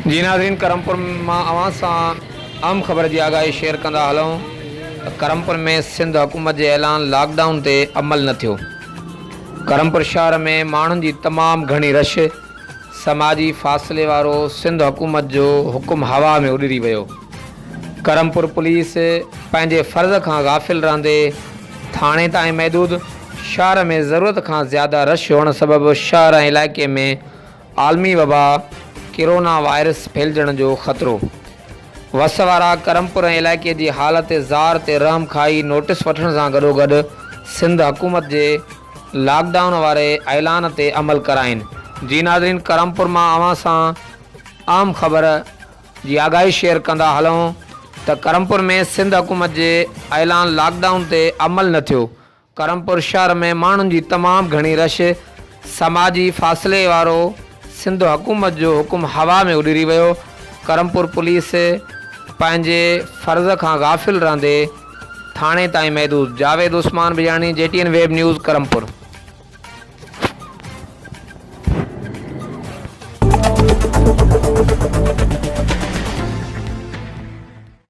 जी नाज़रीन, करमपुर मां अवां सां अहम ख़बर जी आगाही शेयर कंदा हलूं। करमपुर में सिंध हुकूमत जे ऐलान लॉकडाउन ते अमल न थियो। करमपुर शहर में माण्हुनि जी तमामु घणी रश। समाजी फ़ासिले वारो सिंध हुकूमत जो हुकुम हवा में उॾरी वियो। करमपुर पुलिस पंहिंजे फ़र्ज़ खां गाफ़िल रहंदे थाणे ताईं महदूद शहर में ज़रूरत खां ज़्यादा रश हुअण सबबि शहर ऐं इलाइक़े में आलमी वबा कोरोना वायरस फैलजण जो ख़तरो। वस वारा करमपुर ऐं इलाइक़े जी हालत ज़ार ते रहम खाई नोटिस वठण सां गॾोगॾु सिंध हुकूमत जे लॉकडाउन वारे ऐलान ते अमल कराइनि। जी नाज़रीन, करमपुर मां अवां सां आम ख़बर जी आगाही शेयर कंदा हलूं त करमपुर में सिंध हुकूमत जे ऐलान लॉकडाउन ते अमल न थियो। करमपुर शहर में माण्हुनि जी तमामु घणी रश। समाजी फ़ासिले वारो सिंध हुकूमत जो हुकुम हवा में उॾरी वियो। करमपुर पुलिस पंहिंजे फ़र्ज़ खां गाफ़िल रहंदे थाणे ताईं महदूद। Javed Usman Bijani, JTN web news, Karampur.